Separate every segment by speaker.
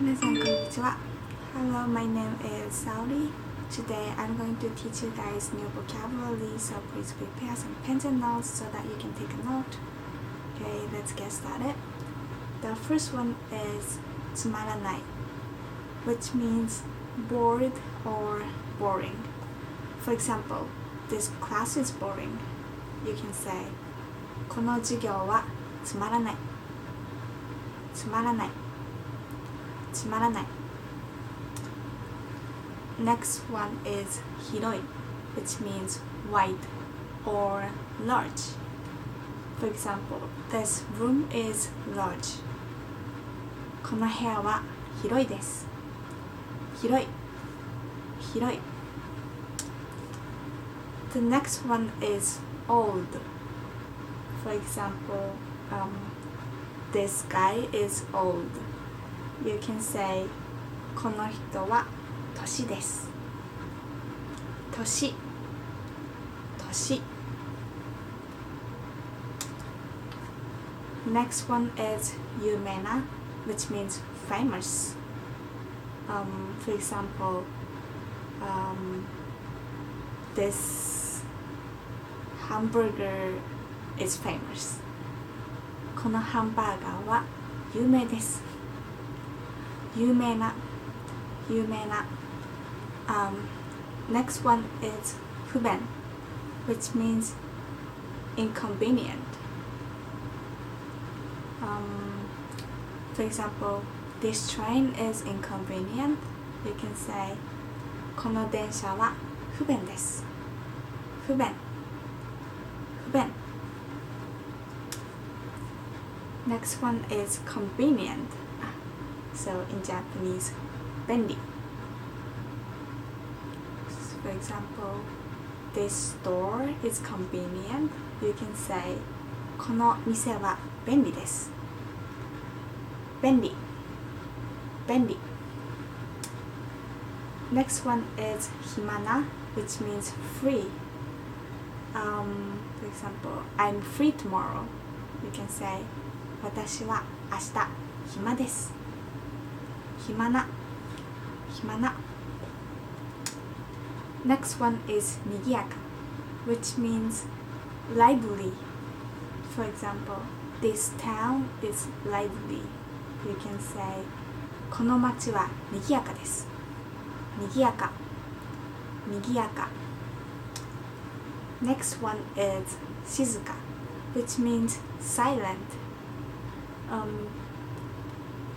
Speaker 1: 皆さんこんにちは。Hello, my name is Saori. Today I'm going to teach you guys new vocabulary, so please prepare some pens and notes so that you can take a note. Okay, let's get started. The first one is つまらない, which means bored or boring. For example, this class is boring. You can say この授業はつまらない。つまらない。つまらない。Next one is 広い, which means wide or large. For example, this room is large. この部屋は広いです。広い。広い。The next one is old. For example, this guy is old. You can say この人は年です。年。年。Next one is 有名な, which means famous. For example, this hamburger is famous. このハンバーガーは有名です。有名な。有名な。Next one is 不便, which means inconvenient. For example, this train is inconvenient. You can say この電車は不便です。不便。不便。Next one is convenient. So in Japanese, 便利. For example, this store is convenient. You can say この店は便利です。便利。便利。Next one is 暇な, which means free. For example, I'm free tomorrow. You can say 私は明日暇です。暇な。暇な。Next one is にぎやか, which means lively. For example, this town is lively. You can say この町はにぎやかです。にぎやか。にぎやか。Next one is 静か, which means silent.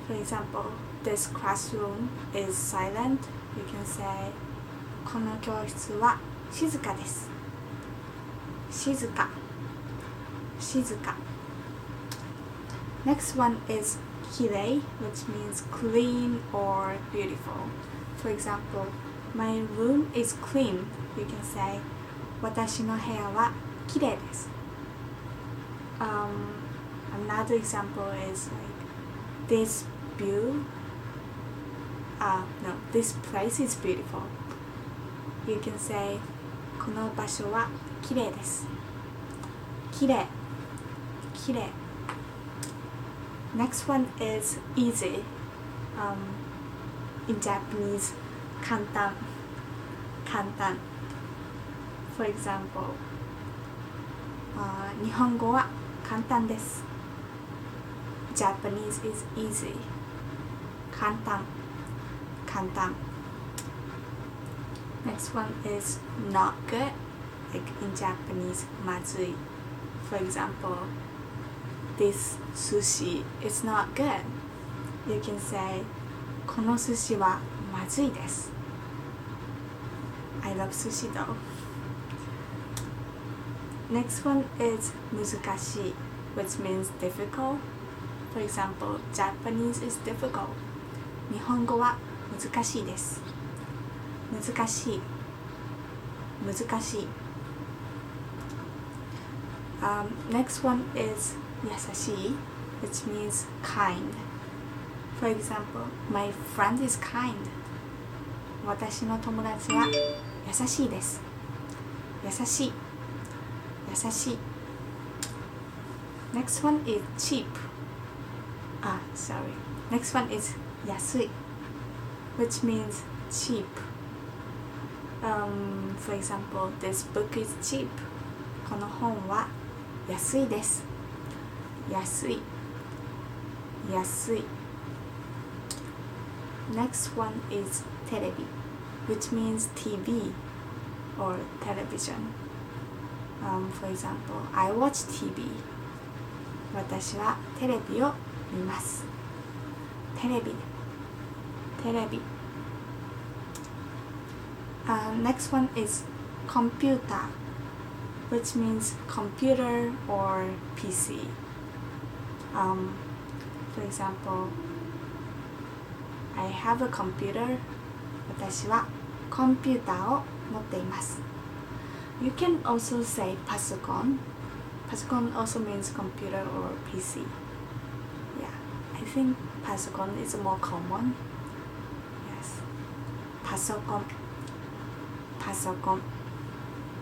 Speaker 1: For example, this classroom is silent. You can say この教室は静かです。静か。静か。Next one is きれい, which means clean or beautiful. For example, my room is clean. You can say 私の部屋はきれいです。Another example is like this view. No, this place is beautiful. You can say この場所はきれいです。きれい。きれい。Next one is easy. In Japanese, 簡単。簡単。For example, 日本語は簡単です。Japanese is easy. 簡単。簡単。Next one is not good, like in Japanese, まずい. For example, this sushi is not good. You can say この寿司はまずいです。I love sushi though. Next one is 難しい, which means difficult. For example, Japanese is difficult. 日本語は難しいです。難しい。難しい。Next one is 優しい, which means kind. For example, my friend is kind. 私の友達は優しいです。優しい。優しい。Next one is cheap. Next one is 安い which means cheap. For example, this book is cheap. この本は安いです。安い。安い。Next one is テレビ which means TV or television. For example, I watch TV. 私はテレビを見ます。テレビ。テレビ。Next one is computer, which means computer or PC. For example, I have a computer. 私はコンピューターを持っています。You can also say パソコン。パソコン also means computer or PC. Yeah, I think パソコン is more common. Yes. パソコン。パソコン。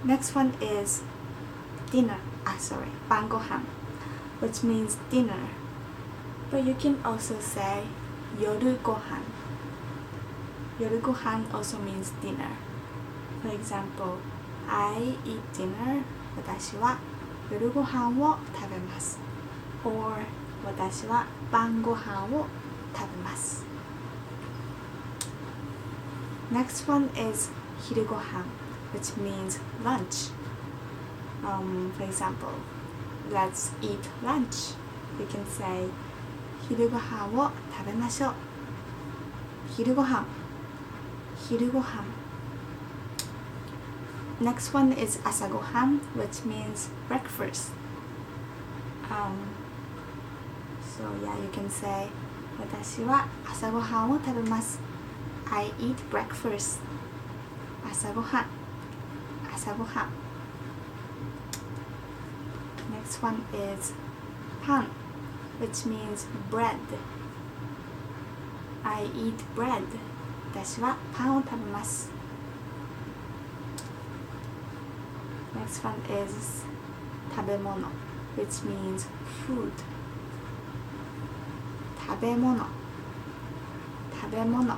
Speaker 1: Next one is dinner.晩ご飯 which means dinner. But you can also say 夜ご飯。夜ご飯 also means dinner. For example, I eat dinner. 私は夜ご飯を食べます。or 私は晩ご飯を食べます。Next one is 昼ご飯 which means lunch. For example, let's eat lunch. You can say 昼ご飯を食べましょう。昼ご飯。昼ご飯。Next one is 朝ごはん which means breakfast. So yeah, you can say 私は朝ごはんを食べます。I eat breakfast. 朝ごはん。朝ごはん。Next one is パン which means bread. I eat bread. 私はパンを食べます。Next one is 食べ物 which means food. 食べ物。食べ物。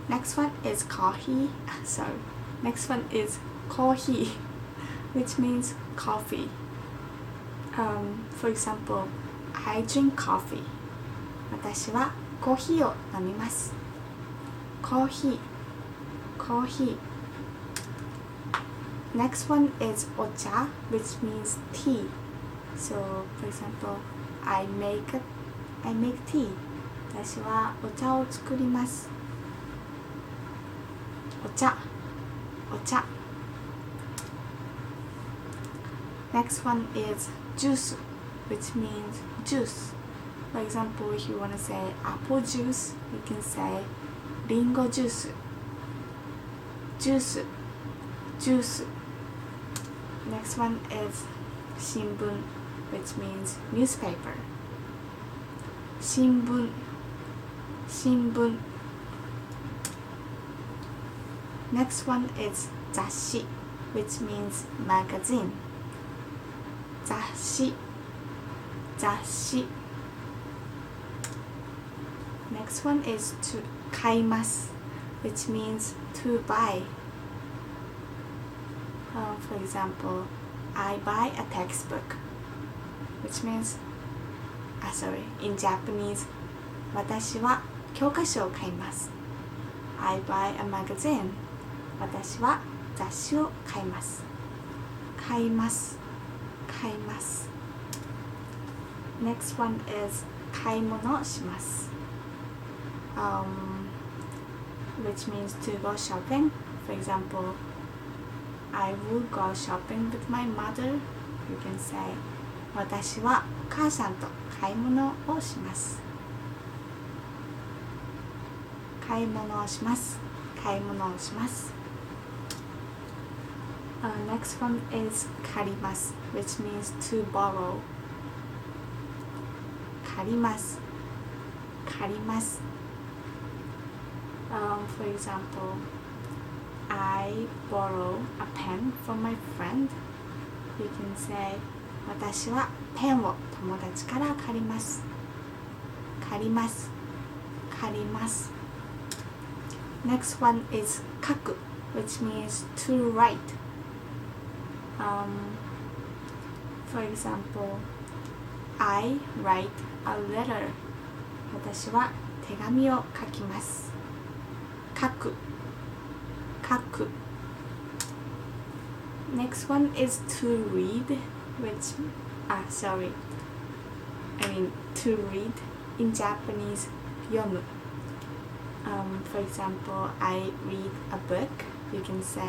Speaker 1: Next one is coffee. Next one is コーヒー which means coffee. For example, I drink coffee. 私はコーヒーを飲みます。コーヒー。コーヒー。Next one is お茶 which means tea. So, for example, I make tea. 私はお茶を作ります。お茶。お茶。Next one is juice, which means juice. For example, if you want to say apple juice, you can say リンゴジュース。ジュース。ジュース。Next one is 新聞 which means newspaper. 新聞。新聞。Next one is 雑誌 which means magazine. 雑誌。雑誌。Next one is to 買います which means to buy. For example, I buy a textbook, which means, in Japanese, 私は教科書を買います。I buy a magazine. 私は雑誌を買います。買います。買います。Next one is 買い物します。Which means to go shopping. For example, I will go shopping with my mother. You can say 私はお母さんと買い物をします。買い物をします。買い物をします。Next one is 借ります which means to borrow. 借ります。借ります。For example, I borrow a pen from my friend. You can say 私はペンを友達から借ります。借ります。借ります。Next one is 書く which means to write. For example, I write a letter. 私は手紙を書きます。書く。書く。Next one is to read, which, to read in Japanese, 読む. For example, I read a book. You can say,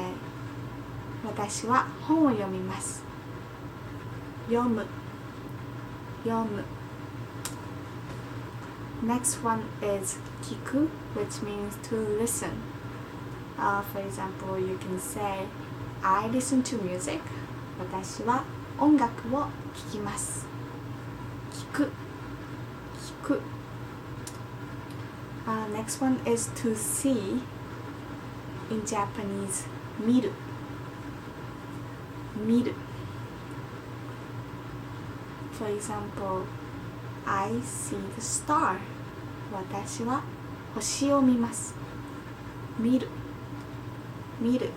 Speaker 1: 私は本を読みます。読む。読む。Next one is 聞く, which means to listen. For example, you can say, I listen to music. 私は音楽を聴きます。聞く。聞く。Next one is to see. In Japanese, 見る。見る。For example, I see the star. 私は星を見ます。見る。見る。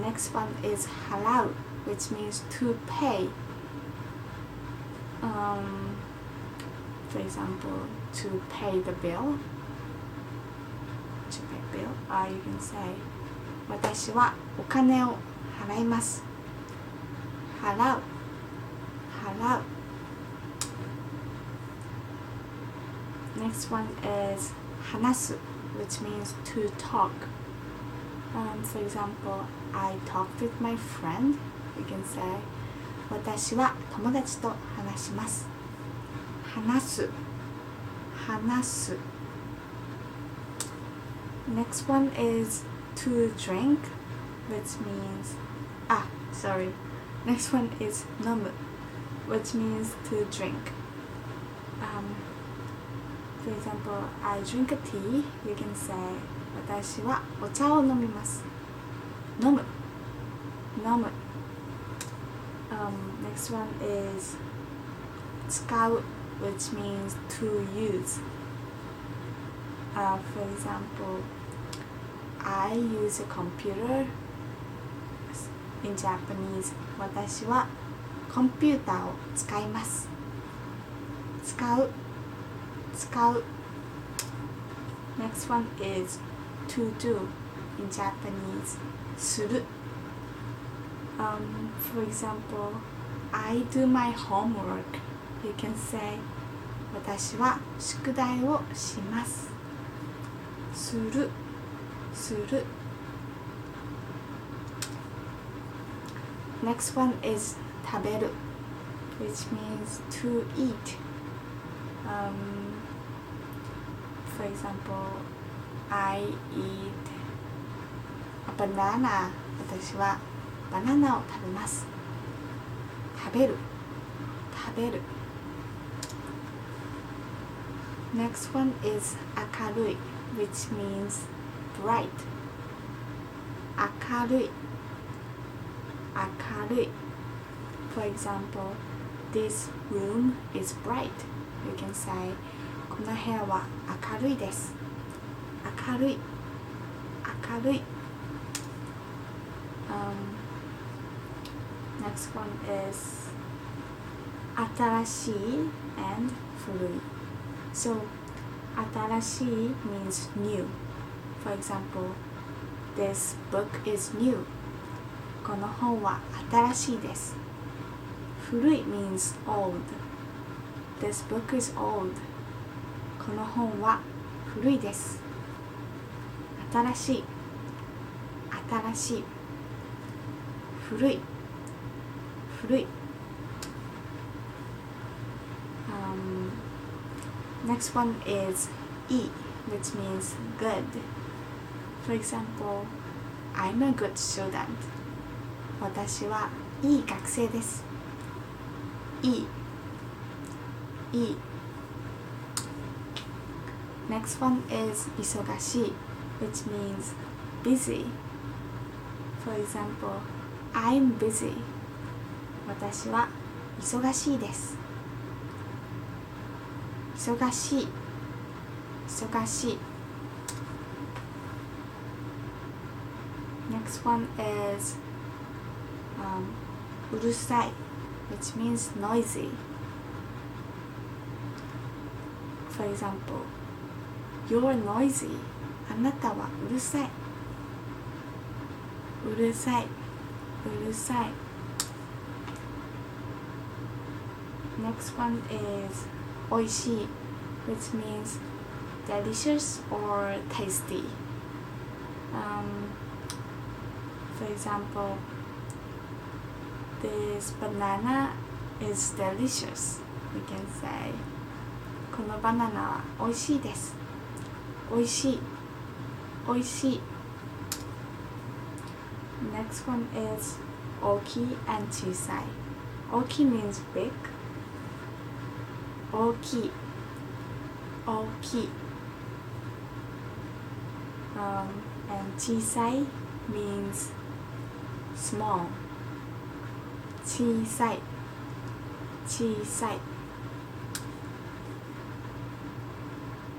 Speaker 1: Next one is 払う which means to pay. For example, to pay the bill. To pay bill. You can say 私はお金を払います。払う。払う。Next one is 話す which means to talk. For example, I talked with my friend. You can say 私は友達と話します。話す。話す。Next one is to drink, which means Next one is 飲む which means to drink. For example, I drink a tea. You can say 私はお茶を飲みます。飲む。飲む。Next one is 使う which means to use. For example, I use a computer. In Japanese, 私はコンピューターを使います。使う。使う。Next one is to do. In Japanese, する。For example, I do my homework. You can say 私は宿題をします。する。する。Next one is 食べる which means to eat. For example, I eat a banana. 私はバナナを食べます。食べる。食べる。Next one is 明るい which means bright. 明るい。明るい。For example, this room is bright. You can say この部屋は明るいです。明るい。明るい。Next one is 新しい and 古い。So 新しい means new. For example, this book is new. この本は新しいです。古い means old. This book is old. この本は古いです。新しい。新しい。古い。古い。Next one is いい which means good. For example, I'm a good student. 私はいい学生です。いい。いい。Next one is 忙しい which means busy. For example, I'm busy. 私は忙しいです。忙しい忙しい Next one is うるさい which means noisy. For example, you're noisy. あなたはうるさい。うるさい。うるさい。Next one is おいしい which means delicious or tasty. For example, this banana is delicious. We can say このバナナはおいしいです。おいしい。おいしい。Next one is 大きい and 小さい。大きい means big. 大きい。大きい。And 小さい means small. 小さい。小さい。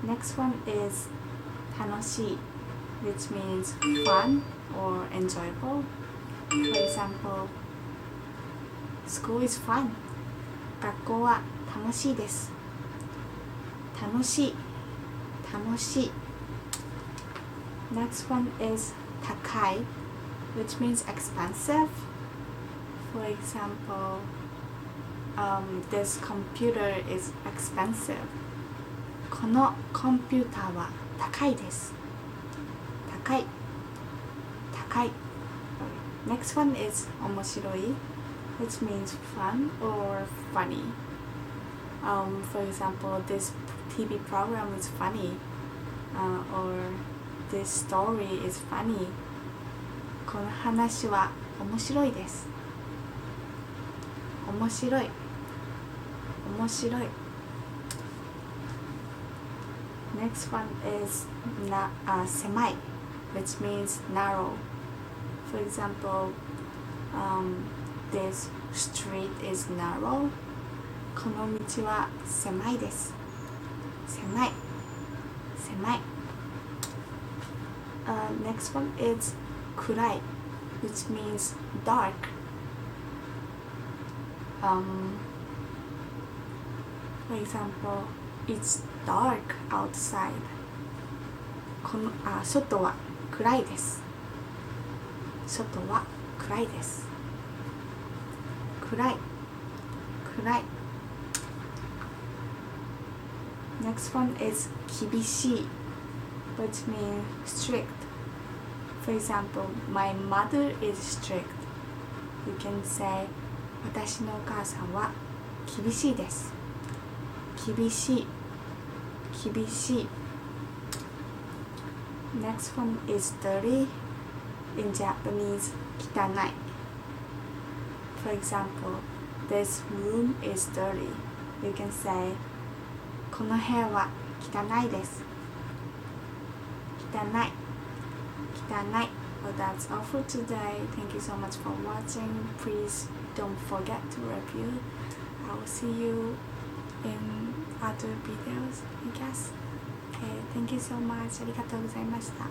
Speaker 1: Next one is 楽しい which means fun or enjoyable. For example, school is fun. 学校は楽しいです。楽しい。楽しい。Next one is 高い which means expensive. For example, this computer is expensive. このコンピューターは高いです。高い。高い。Next one is 面白い which means fun or funny. For example, this TV program is funny, or this story is funny. この話は面白いです。面白い。面白い。Next one is 狭い which means narrow. For example, this street is narrow. この道は狭いです。狭い。狭い。Next one is 暗い which means dark. For example, it's dark outside. 外は暗いです。外は暗いです。暗い。暗い。Next one is 厳しい which means strict. For example, my mother is strict. You can say 私のお母さんは厳しいです。厳しい。厳しい。Next one is dirty. In Japanese, 汚い。For example, this room is dirty. You can say この部屋は汚いです。汚い。汚い。Well, that's all for today. Thank you so much for watching. Please don't forget to review. I will see you in other videos, I guess. Okay, thank you so much. ありがとうございました。